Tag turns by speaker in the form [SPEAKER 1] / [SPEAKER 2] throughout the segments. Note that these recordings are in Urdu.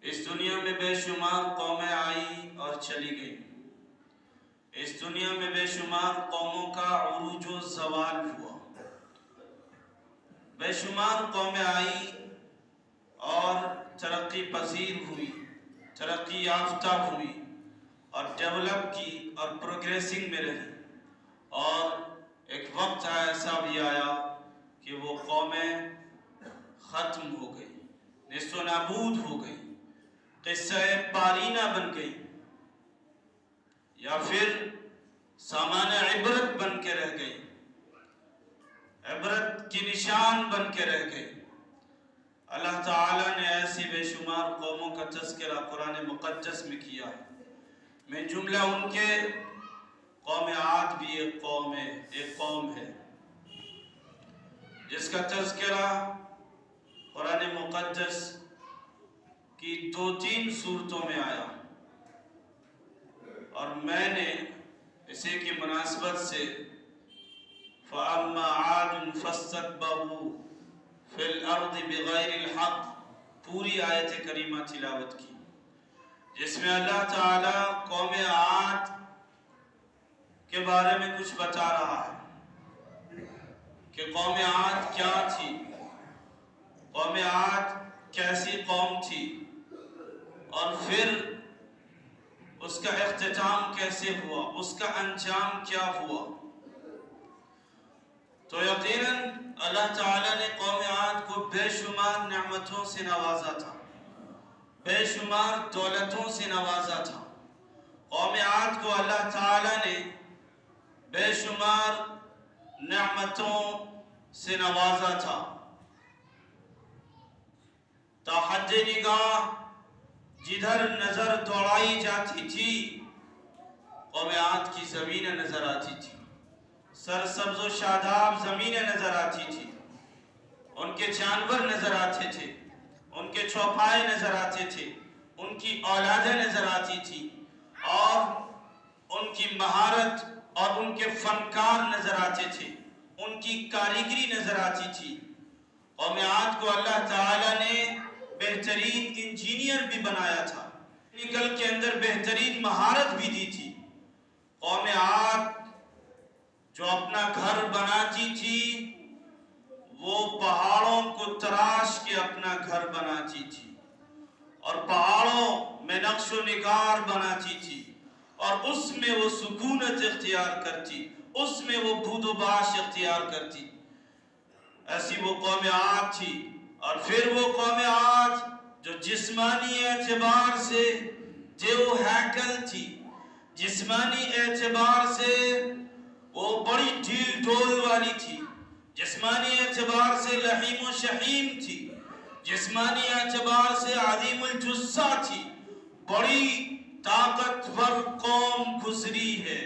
[SPEAKER 1] اس دنیا میں بے شمار قومیں آئی اور چلی گئی. اس دنیا میں بے شمار قوموں کا عروج و زوال ہوا. بے شمار قومیں آئی اور ترقی پذیر ہوئی، ترقی یافتہ ہوئی اور ڈیولپ کی اور پروگریسنگ میں رہی. اور ایک وقت ایسا بھی آیا کہ وہ قومیں ختم ہو گئی، نیست و نابود ہو گئی، قصہ پارینہ بن گئی، یا پھر سامان عبرت بن کے رہ گئی، عبرت کی نشان بن کے رہ گئی. اللہ تعالیٰ نے ایسی بے شمار قوموں کا تذکرہ قرآن مقدس میں کیا ہے. میں جملہ ان کے قوم عاد بھی ایک قوم ہے جس کا تذکرہ قرآن مقدس کی 2-3 صورتوں میں آیا. اور میں نے اسی کی مناسبت سے فَأَمَّا عَادٌ فَاسْتَكْبَرُوا فِي الْأَرْضِ بِغَيْرِ الْحَقِّ پوری آیت کریمہ تلاوت کی، جس میں اللہ تعالیٰ قوم عاد کے بارے میں کچھ بتا رہا ہے کہ قوم عاد کیا تھی، قوم عاد کیسی قوم تھی، اور پھر اس کا اختتام کیسے ہوا، اس کا انجام کیا ہوا. تو یقیناً اللہ تعالیٰ نے قوم عاد کو بے شمار نعمتوں سے نوازا تھا، بے شمار دولتوں سے نوازا تھا. قوم عاد کو اللہ تعالیٰ نے بے شمار نعمتوں سے نوازا تھا. تا حد نگاہ جدھر نظر دوڑائی جاتی تھی قوم عاد کی زمینیں نظر آتی تھی، سرسبز و شاداب زمینیں نظر آتی تھی، ان کے جانور نظر آتے تھے، ان کے چوپائے نظر آتے تھے، ان کی اولادیں نظر آتی تھی، اور ان کی مہارت اور ان کے فنکار نظر آتے تھے، ان کی کاریگری نظر آتی تھی. قوم عاد کو اللہ تعالیٰ نے بہترین انجینئر بھی بنایا تھا، ٹیکنیکل کے اندر بہترین مہارت بھی دی تھی. قوم عاد جو اپنا گھر بناتی تھی وہ پہاڑوں کو تراش کے اپنا گھر بناتی تھی، اور پہاڑوں میں نقش و نگار بناتی تھی، اور اس میں وہ سکونت اختیار کرتی، اس میں وہ بود و باش اختیار کرتی. ایسی وہ قوم عاد تھی. اور پھر وہ قوم عاد جو جسمانی اعتبار سے دیو ہیکل تھی، جسمانی اعتبار سے وہ بڑی ڈھیل ڈھول والی تھی، جسمانی اعتبار سے لحیم و شحیم تھی، جسمانی اعتبار سے عظیم الجثہ تھی، بڑی طاقتور قوم گزری ہے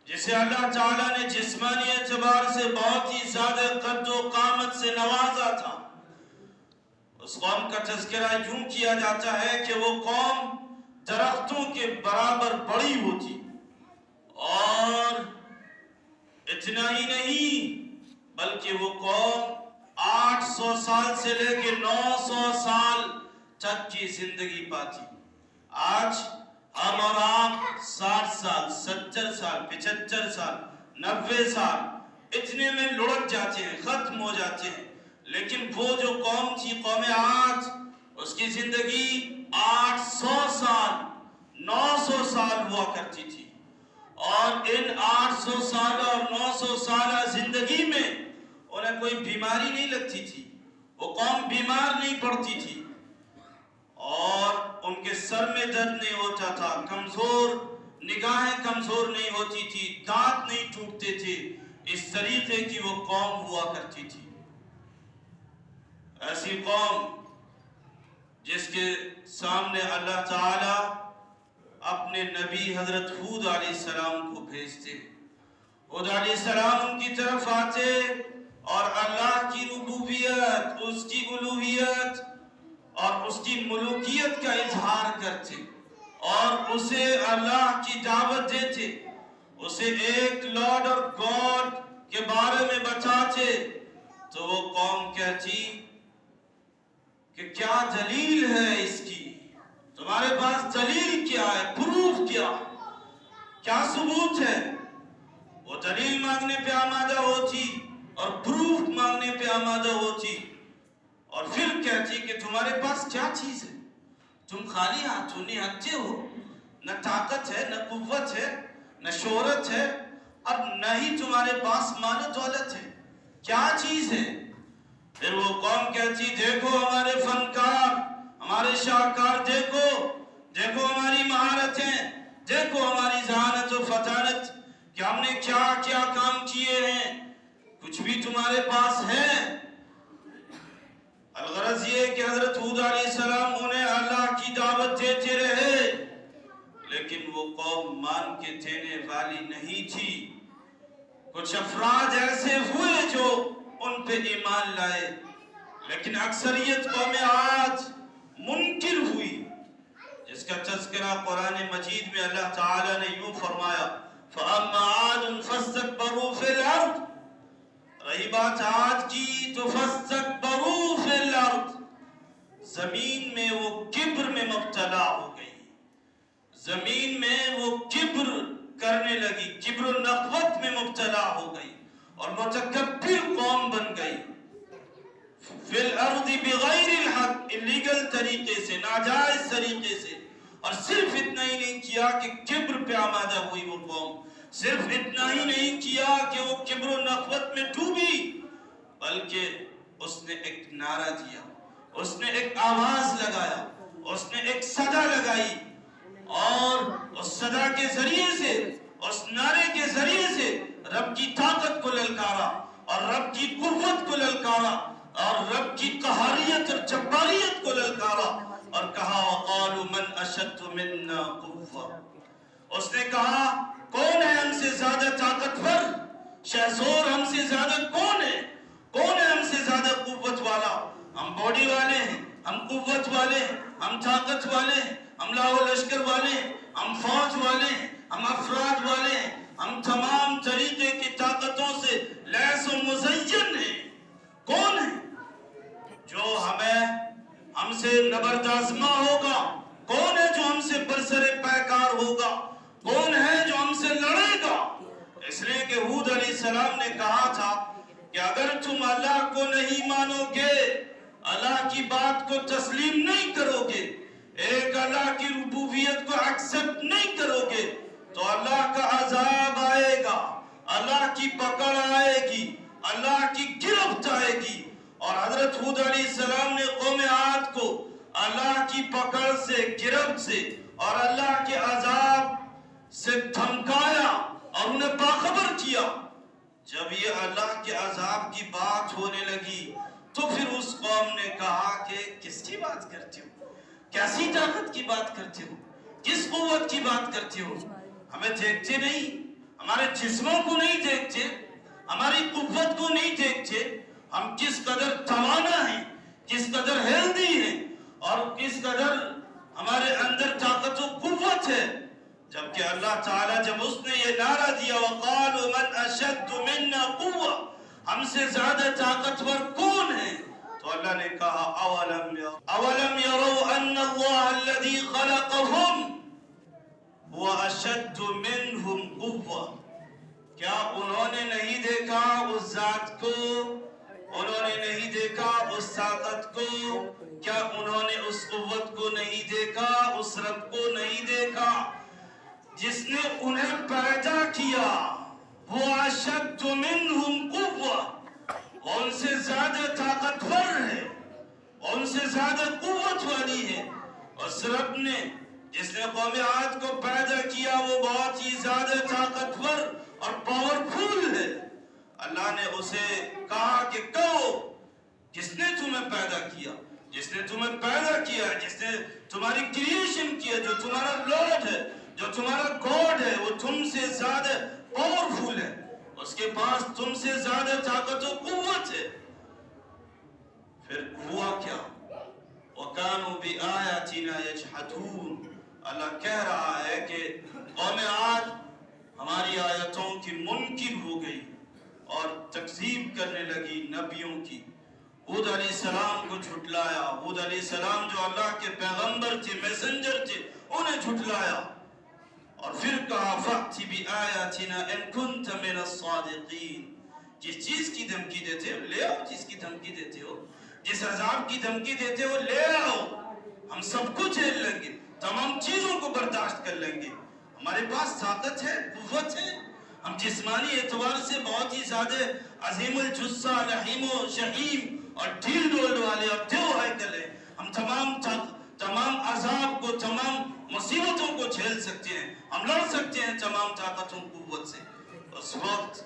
[SPEAKER 1] جسے اللہ تعالیٰ نے جسمانی اعتبار سے بہت ہی زیادہ قد و قامت سے نوازا تھا. اس قوم کا تذکرہ یوں کیا جاتا ہے کہ وہ قوم درختوں کے برابر بڑی ہوتی، اور اتنا ہی نہیں بلکہ وہ قوم 800 سال سے لے کے 900 سال تک کی زندگی پاتی. آج ہم اور آپ 60 سال 70 سال 75 سال 90 سال اتنے میں لڑک جاتے ہیں، ختم ہو جاتے ہیں. لیکن وہ جو قوم تھی قوم عاد، اس کی زندگی 800 سال 900 سال ہوا کرتی تھی. اور ان 800 سال اور 900 سالہ زندگی میں انہیں کوئی بیماری نہیں لگتی تھی، وہ قوم بیمار نہیں پڑتی تھی، اور ان کے سر میں درد نہیں ہوتا تھا، کمزور نگاہیں کمزور نہیں ہوتی تھی، دانت نہیں ٹوٹتے تھے. اس طریقے کی وہ قوم ہوا کرتی تھی. ایسی قوم جس کے سامنے اللہ تعالیٰ اپنے نبی حضرت ہود علیہ السلام کو بھیجتے، ہود علیہ السلام ان کی طرف آتے اور اللہ کی ربوبیت، اس کی الوہیت اور اس کی ملوکیت کا اظہار کرتے، اور اسے اللہ کی دعوت دیتے، اسے ایک لارڈ اور گاڈ کے بارے میں بتاتے. تو وہ قوم کہتی کہ کیا دلیل ہے اس کی، تمہارے پاس دلیل کیا ہے؟ پروف کیا ہے؟ کیا ثبوت ہے؟ وہ دلیل مانگنے پہ آمادہ ہوتی اور پروف مانگنے پہ آمادہ ہوتی اور پھر کہتی کہ تمہارے پاس کیا چیز ہے؟ تم خالی ہاتھوں نہتے ہو، نہ طاقت ہے، نہ قوت ہے، نہ شہرت ہے، اب نہ ہی تمہارے پاس مال و دولت ہے، کیا چیز ہے؟ پھر وہ قوم کہتی دیکھو ہمارے فنکار، ہمارے شاہکار، دیکھو دیکھو ہماری مہارتیں، دیکھو ہماری ذہانت و فطانت کہ ہم نے کیا کیا کام کیے ہیں، کچھ بھی تمہارے پاس ہے؟ الغرض یہ کہ حضرت ہود علیہ السلام انہیں اللہ کی دعوت دیتے رہے، لیکن وہ قوم مان کے دینے والی نہیں تھی۔ کچھ افراد ایسے ہوئے جو ان پہ ایمان لائے، لیکن اکثریت قوم عاد منکر ہوئی، جس کا تذکرہ قرآن مجید میں اللہ تعالیٰ نے یوں فرمایا فَأَمَّا عَادٌ فَاسْتَكْبَرُوا فِي الْأَرْضِ، رہی بات عاد کی تو فَاسْتَكْبَرُوا فِي الْأَرْضِ، زمین میں وہ کبر میں مبتلا ہو گئی، زمین میں وہ کبر کرنے لگی، کبر و نخوت میں مبتلا ہو گئی اور متکبر قوم بن گئی۔ فی الارض بغیر الحق، اللیگل طریقے سے، ناجائز طریقے سے، اور صرف اتنا ہی نہیں کیا کہ کبر پہ آمادہ ہوئی وہ قوم، صرف اتنا ہی نہیں کیا کہ وہ کبر و نخوت میں ڈوبی، بلکہ اس نے ایک نعرہ دیا، اس نے ایک آواز لگایا، اس نے ایک صدا لگائی، اور اس صدا کے ذریعے سے، اس نعرے کے ذریعے سے رب کی طاقت کو للکارا اور رب کی قوت کو للکارا اور رب کی قہاریت اور جباریت کو للکارا اور کہا وَقَالُوا مَنْ أَشَدُّ مِنَّا قُوَّةً، اس نے کہا کون ہے ہم سے زیادہ طاقتور، شہزور ہم سے زیادہ کون ہے، کون ہے ہم سے زیادہ قوت والا؟ ہم باڈی والے ہیں، ہم قوت والے ہیں، ہم طاقت والے ہیں، ہم لاؤ لشکر والے ہیں، ہم فوج والے ہیں، ہم افراد والے ہیں، ہم تمام طریقے کی طاقتوں سے لیس و مزین ہیں، کون ہے جو ہم سے نبردآزما ہوگا؟ کون ہے جو ہم سے برسر پیکار ہوگا؟ کون ہے جو ہم سے لڑے گا؟ اس لیے کہ ہود علیہ السلام نے کہا تھا کہ اگر تم اللہ کو نہیں مانو گے، اللہ کی بات کو تسلیم نہیں کرو گے، ایک اللہ کی ربوبیت کو ایکسپٹ نہیں کرو گے، تو اللہ کا عذاب آئے گا، اللہ کی پکڑ آئے گی، اللہ کی گرفت آئے گی۔ اور حضرت ہود علیہ السلام نے قوم عاد کو اللہ کی پکڑ سے، گرفت سے اور اللہ کے عذاب سے دھمکایا اور انہیں باخبر کیا۔ جب یہ اللہ کے عذاب کی بات ہونے لگی تو پھر اس قوم نے کہا کہ کس کی بات کرتے ہو، کیسی طاقت کی بات کرتے ہو، کس قوت کی بات کرتے ہو؟ ہمیں دیکھتے نہیں، ہمارے جسموں کو نہیں دیکھتے، ہماری قوت کو نہیں دیکھتے، ہم کس قدر توانا ہیں، کس قدر ہیلدی ہیں اور کس قدر ہمارے اندر طاقت و قوت ہے۔ جبکہ اللہ تعالیٰ جب اس نے یہ نعرہ دیا وَقَالُوا مَنْ أَشَدُّ مِنَّا قُوَّةً، ہم سے زیادہ طاقتور کون ہے؟ تو اللہ نے کہا اولم يروا ان اللہ الذي خلقهم هو اشد منهم قوة، کیا انہوں نے نہیں دیکھا اس ذات کو، انہوں نے نہیں دیکھا اس طاقت کو، کیا انہوں نے اس قوت کو نہیں دیکھا، اس رب کو نہیں دیکھا جس نے انہیں پیدا کیا؟ وہ اشد منہم قوة، ان سے زیادہ طاقتور ہے، ان سے زیادہ قوت والی ہے۔ اس رب نے جس نے قوم عاد کو پیدا کیا وہ بہت ہی زیادہ طاقتور اور پاورفل ہے۔ اللہ نے اسے کہا کہ کہو جس نے تمہیں پیدا کیا، جس نے تمہیں پیدا کیا، جس نے تمہاری کریشن کیا، جو تمہارا لارڈ ہے، جو تمہارا گاڈ ہے، وہ تم سے زیادہ پاورفل ہے، اس کے پاس تم سے زیادہ طاقت و قوت ہے۔ پھر ہوا کیا؟ وَكَانُوا بِآيَاتِنَا يَجْحَدُونَ، اللہ کہہ رہا ہے کہ قوم عاد ہماری آیتوں کی منکر ہو گئی اور تکذیب کرنے لگی نبیوں کی، ہود علیہ السلام کو جھٹلایا. ہود علیہ السلام جو اللہ کے پیغمبر تھے, میسنجر تھے, انہیں جھٹلایا. اور پھر کہا فَأْتِ بِآيَاتِنَا إِن كُنْتَ مِنَ الصَّادِقِينَ. جس چیز کی دھمکی دیتے ہو لے آؤ, جس کی دھمکی دیتے ہو, جس عذاب کی دھمکی دیتے ہو لے آؤ, ہم سب کچھ جھیل لیں گے, تمام چیزوں کو برداشت کر لیں گے. ہمارے پاس طاقت ہے, قوت ہے, ہم جسمانی اعتبار سے بہت ہی زیادہ عظیم الجثہ, لحیم و شہیم اور ڈھیل ڈول والے اور دیو ہیکل ہیں. ہم تمام عذاب کو, تمام مصیبتوں کو جھیل سکتے ہیں, ہم لڑ سکتے ہیں تمام طاقتوں قوت سے. اس وقت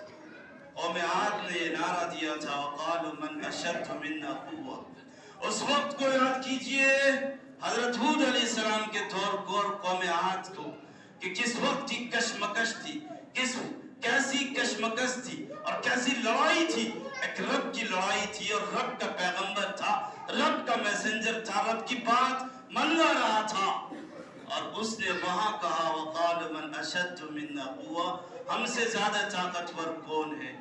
[SPEAKER 1] قوم عاد نے یہ نعرہ دیا تھا وَقَالُوا مَنْ أَشَدُّ مِنَّا قُوَّةً. اس وقت کو یاد کیجئے حضرت ہود علیہ السلام کے دور کو اور قوم عاد کو, کہ کس وقت کی کشمکش تھی, کیسی کشمکش تھی اور کیسی لڑائی تھی. ایک رب کی لڑائی تھی اور رب کا پیغمبر تھا, رب کا میسنجر تھا, رب کی بات منوا رہا تھا, اور اس نے وہاں کہا وَقَالُ مَنْ أَشَدُّ مِنَّا قُوَّةً, ہم سے زیادہ طاقتور کون ہے.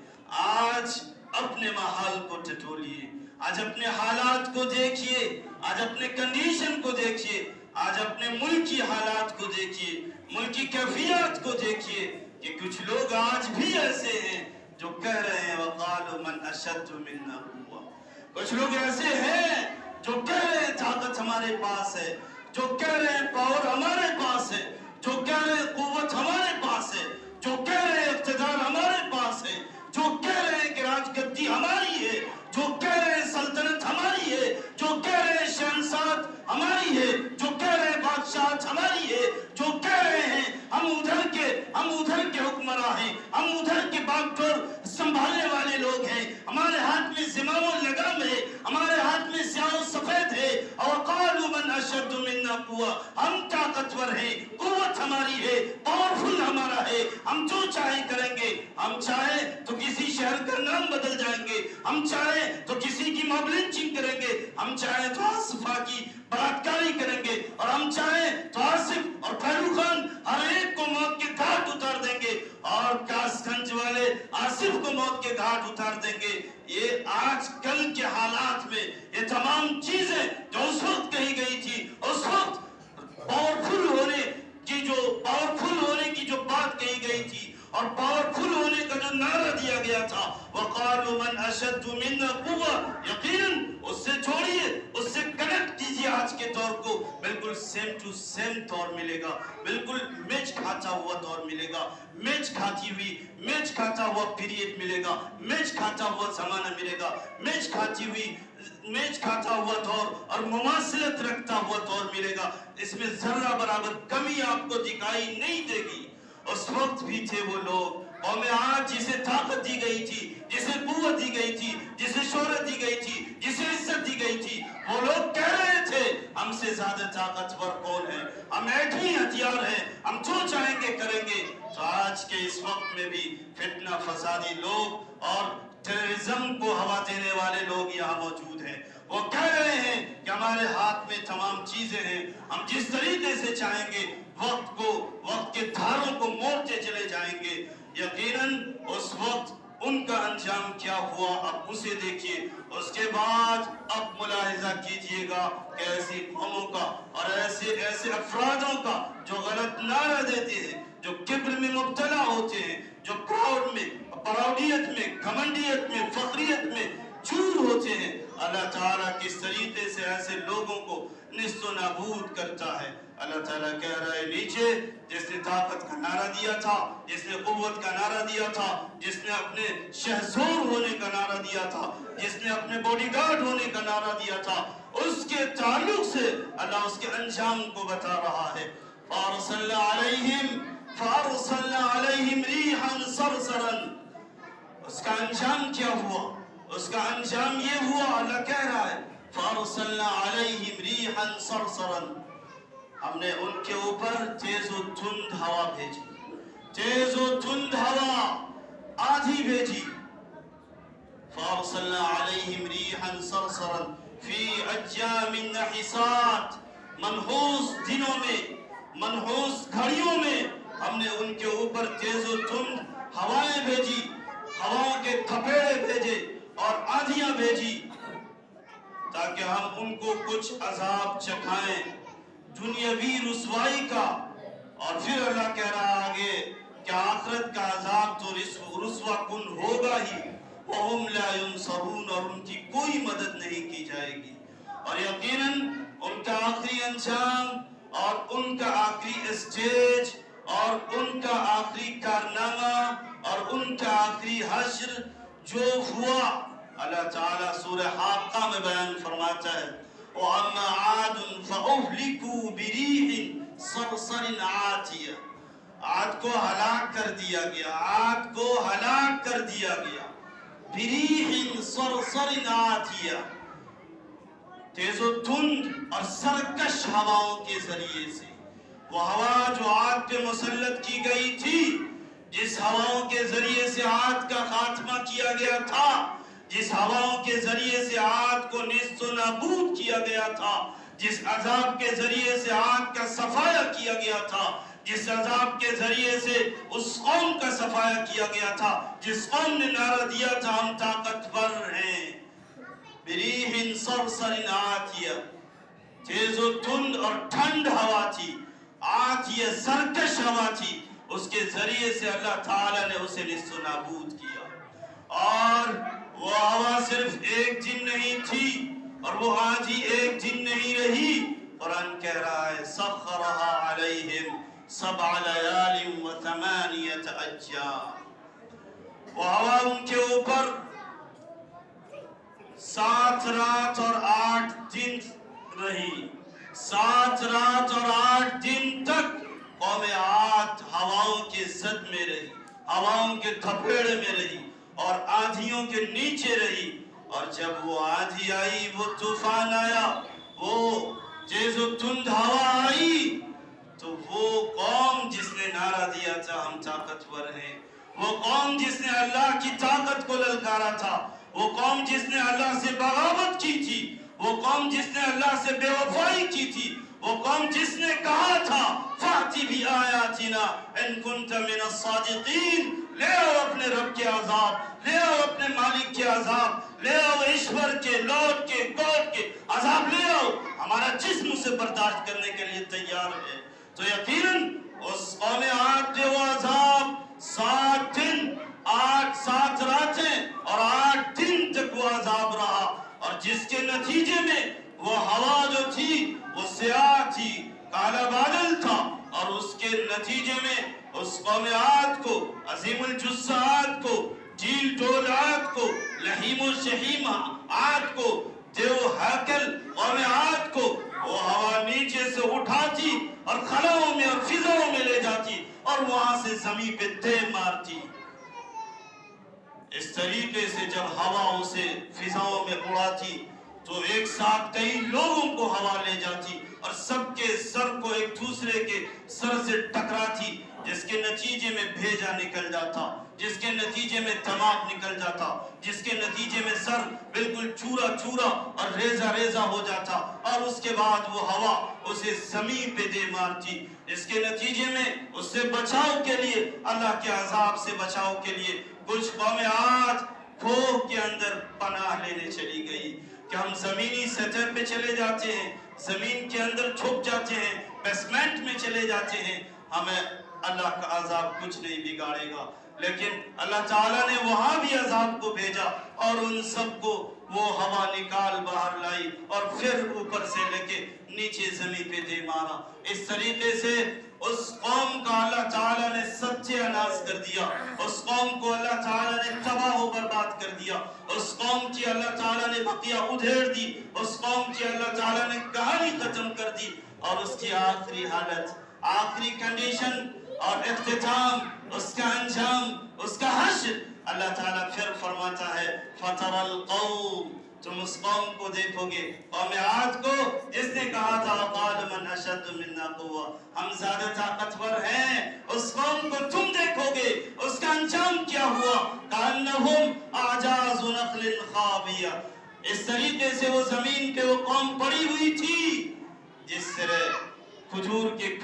[SPEAKER 1] آج اپنے ماحول کو ٹٹولیے, آج اپنے حالات کو دیکھیے, آج اپنے کنڈیشن کو دیکھیے, آج اپنے ملک کی حالات کو دیکھیے, ملک کی کیفیات کو دیکھیے, کہ کچھ لوگ آج بھی ایسے ہیں جو کہہ رہے ہیں وَقَالُوا مَنْ أَشَدُّ مِنَّا قُوَّةً. کچھ لوگ ایسے ہیں جو کہہ رہے ہیں طاقت ہمارے پاس ہے, جو کہہ رہے ہیں پاور ہمارے پاس ہے, جو کہہ رہے ہیں قوت ہمارے پاس ہے, جو کہہ رہے ہیں اقتدار ہمارے پاس ہے, جو کہہ رہے ہیں کہ راج گدی ہماری ہے, جو کہہ رہے ہیں سلطنت ہماری ہے, جو کہہ رہے ہیں شہنشاہت ہماری ہے, جو کہہ رہے ہیں بادشاہت ہماری ہے, جو کہہ رہے ہیں ہم ادھر کے حکمراں ہیں, ہم ادھر کے باغ ڈور سنبھالنے والے لوگ ہیں, ہمارے ہاتھ میں زمام و لگام ہے, ہمارے ہاتھ میں سیاہ و سفید ہے. وَقَالُوا مَنْ أَشَدُّ مِنَّا قُوَّةً, ہم طاقتور ہیں, قوت ہماری ہے, پاورفل ہمارا ہے, ہم جو چاہیں کریں گے. ہم چاہیں تو کسی شہر کا نام بدل جائیں گے, ہم چاہیں تو کسی کی موب لنچنگ کریں گے, ہم چاہیں تو آصفہ کی بلاکاری کریں گے, اور ہم چاہیں تو آصف اور پہلو خان ہر ایک کو موت کے گھاٹ اتار دیں گے, اور کاس گنج والے آصف کو موت کے گھاٹ اتار دیں گے. یہ آج کل کے حالات میں یہ تمام چیزیں جو اس وقت کہی گئی تھی, اس وقت پاورفل ہونے کی جو بات کہی گئی تھی اور پاورفل ہونے کا جو نعرہ دیا گیا تھا وَقَالُوا مَنْ أَشَدُّ مِنَّا قُوَّةً, یقیناً اس سے چھوڑیے, اس سے کنیکٹ کیجئے آج کے دور کو. بالکل سیم ٹو سیم دور ملے گا, بالکل میچ کھاتا ہوا دور ملے گا, میچ کھاتا ہوا پیریڈ ملے گا, میچ کھاتا ہوا زمانہ ملے گا, میچ کھاتا ہوا دور اور مماثلت رکھتا ہوا دور ملے گا. اس میں ذرہ برابر کمی آپ کو دکھائی نہیں دے گی. اس وقت بھی تھے وہ لوگ, قوم عاد جسے طاقت دی گئی تھی, جسے قوت دی گئی تھی, جسے شہرت دی گئی تھی, جسے عزت دی گئی تھی, وہ لوگ کہہ رہے تھے ہم سے زیادہ طاقتور کون ہے, ہم ایٹمی ہتھیار ہیں, ہم جو چاہیں گے کریں گے. تو آج کے اس وقت میں بھی فتنہ فسادی لوگ اور ٹیررزم کو ہوا دینے والے لوگ یہاں موجود ہیں. وہ کہہ رہے ہیں کہ ہمارے ہاتھ میں تمام چیزیں ہیں, ہم جس طریقے سے چاہیں گے وقت کے دھاروں کو موڑتے چلے جائیں گے. یقیناً اس وقت ان کا انجام کیا ہوا اب اسے دیکھیے. اس کے بعد اب ملاحظہ کیجئے گا کہ ایسی قوموں کا اور ایسے افرادوں کا جو غلط نعرہ دیتے ہیں, جو کبر میں مبتلا ہوتے ہیں, جو پراؤڈ میں, پراؤڈیت میں, گھمنڈیت میں, فخریت میں چور ہوتے ہیں, اللہ تعالیٰ کس طریقے سے ایسے لوگوں کو نست و نابود کرتا ہے. اللہ تعالیٰ کہہ رہا ہے نیچے جس نے طاقت کا نعرہ دیا تھا, جس نے قوت کا نعرہ دیا تھا, جس نے اپنے شہزور ہونے کا نعرہ دیا تھا, جس نے اپنے باڈی گارڈ ہونے کا نعرہ دیا تھا, اس کے تعلق سے اللہ اس کے انجام کو بتا رہا ہے. فَأَرْسَلْنَا عَلَيْهِمْ رِيحًا صَرْصَرًا. اس کا انجام کیا ہوا؟ اس کا انجام یہ ہوا, اللہ کہہ رہا ہے فَأَرْسَلْنَا عَلَيْهِمْ رِيحًا صَرْصَرًا. ہم نے ان کے اوپر تیز و دھند ہوا بھیجی, تیز و دھند ہوا آدھی بھیجی. فَأَرْسَلْنَا عَلَيْهِمْ رِيحًا صَرْصَرًا فِي أَيَّامٍ نَحِسَاتٍ. منحوس دنوں میں, منحوس گھڑیوں میں ہم نے ان کے اوپر تیز و دھند ہوائیں بھیجی, ہواؤں کے تھپیڑے بھیجے اور آندھیاں بھیجی. تاکہ ہم ان کو کچھ عذاب چکھائیں دنیاوی رسوائی کا، اور پھر اللہ کہہ رہا آگے کہ آخرت کا عذاب تو رسوا کن ہوگا ہی، وَهُمْ لَا يُنصَرُونَ، اور ان کی کوئی مدد نہیں کی جائے گی۔ اور یقیناً ان کا آخری انجام اور ان کا آخری اسٹیج اور ان کا آخری کارنامہ اور ان کا آخری حشر جو ہوا، اللہ تعالیٰ سورہ حاقہ میں بیان فرماتا ہے وَأَمَّا عَادٌ فَأُهْلِكُوا بِرِيحٍ صَرْصَرٍ عَاتِيَةٍ، عاد کو ہلاک کر دیا گیا، عاد کو ہلاک کر دیا گیا، بِرِيحٍ صَرْصَرٍ عَاتِيَةٍ، تیز و تند اور سرکش ہواؤں کے ذریعے سے۔ وہ ہوا جو عاد پہ مسلط کی گئی تھی، جس ہواؤں کے ذریعے سے عاد کا خاتمہ کیا گیا تھا، جس ہواؤں کے ذریعے سے عاد کو نیست و نابود کیا گیا تھا، جس عذاب کے ذریعے سے عاد کا صفایہ کیا گیا تھا، جس عذاب کے ذریعے سے اس قوم کا صفایہ کیا گیا تھا جس قوم نے نعرہ دیا تھا ہم طاقتور ہیں، بریح صرصر عاتیہ، تیز و تند اور ٹھنڈ ہوا تھی، عاتیہ سرکش ہوا تھی، اس کے ذریعے سے اللہ تعالیٰ نے اسے نیست و نابود کیا۔ اور وہ ہوا صرف ایک دن نہیں تھی اور وہ آج ہی ایک دن نہیں رہی، قرآن کہہ رہا ہے سخرها علیہم 7 لیال و 8 ایام، وہ ہوا ان کے اوپر 7 رات اور 8 دن رہی، 7 رات اور 8 دن تک قوم عاد ہواؤں کے زد میں رہی، ہواؤں کے تھپیڑے میں رہی اور آندھیوں کے نیچے رہی۔ اور جب وہ آندھی آئی، وہ طوفان آیا، وہ تیز و تند ہوا آئی، تو وہ قوم جس نے نعرہ دیا تھا ہم طاقتور ہیں، وہ قوم جس نے اللہ کی طاقت کو للکارا تھا، وہ قوم جس نے اللہ سے بغاوت کی تھی، وہ قوم جس نے اللہ سے بے وفائی کی تھی، وہ قوم جس نے کہا تھا فَأْتِ بِآيَاتِنَا إِن كُنْتَ مِنَ الصَّادِقِينَ، لے آؤ اپنے رب کے عذاب، لے آؤ اپنے مالک کے عذاب، لے آؤ ایشور کے، لوٹ کے، گوڈ کے عذاب لے آؤ، ہمارا جسم اسے برداشت کرنے کے لیے تیار ہے۔ تو یقیناً اس قوم عاد پہ وہ عذاب 7 دن 7 راتیں اور 8 دن تک وہ عذاب رہا، اور جس کے نتیجے میں وہ ہوا جو تھی وہ سیاہ تھی، کالا بادل تھا، اور اس کے نتیجے میں اس قوم عاد کو، عظیم الجثہ عاد کو، جیل ڈول عاد کو، لحیم و شحیم عاد کو، دیو ہیکل قوم عاد کو وہ ہوا نیچے سے اٹھاتی اور خلاؤں میں اور فضاؤں میں لے جاتی اور وہاں سے زمین پہ دے مارتی۔ اس طریقے سے جب ہوا اسے فضاؤں میں اڑاتی تو ایک ساتھ کئی لوگوں کو ہوا لے جاتی اور سب کے سر کو ایک دوسرے کے سر سے ٹکراتی، جس کے نتیجے میں بھیجا نکل جاتا، جس کے نتیجے میں دماغ نکل جاتا، جس کے نتیجے میں سر بالکل چورا چورا اور ریزہ ریزہ ہو جاتا، اور اس کے بعد وہ ہوا اسے زمین پہ دے مارتی۔ اس کے نتیجے میں اس سے بچاؤ کے لیے، اللہ کے عذاب سے بچاؤ کے لیے کچھ قوم عاد کوہ کے اندر پناہ لینے چلی گئی کہ ہم زمینی سطح پہ چلے جاتے ہیں، زمین کے اندر چھپ جاتے ہیں، بیسمنٹ میں چلے جاتے ہیں، ہمیں اللہ کا عذاب کچھ نہیں بگاڑے گا۔ لیکن اللہ تعالیٰ نے وہاں بھی عذاب کو بھیجا اور ان سب کو وہ ہوا نکال باہر لائی اور پھر اوپر سے لے کے نیچے زمین پہ دے مارا۔ اس طریقے سے اس قوم کا اللہ تعالیٰ نے ستیہ ناش کر دیا، اس قوم کو اللہ تعالیٰ نے تباہ و برباد کر دیا، اس قوم کی اللہ تعالیٰ نے بقیہ ادھیڑ دی، اس قوم کی اللہ تعالیٰ نے کہانی ختم کر دی، اور اس کی آخری حالت، آخری کنڈیشن اور اختتام، اس کا انجام، اس کا حشر، اللہ تعالیٰ پھر فرماتا ہے فَتَرَى الْقَوْمِ، تم اس قوم کو دیکھو گے، قوم عاد کو جس نے کہا تھا وَقَالَ مَنْ أَشَدُّ مِنَّا قُوَّةً، ہم زیادہ طاقتور ہیں، اس قوم کو تم دیکھو گے، اس کا انجام کیا ہوا، كَأَنَّهُمْ أَعْجَازُ نَخْلٍ خَاوِيَةٍ، اس طریقے سے وہ زمین پہ وہ قوم پڑی ہوئی تھی جس طرح کھجور کے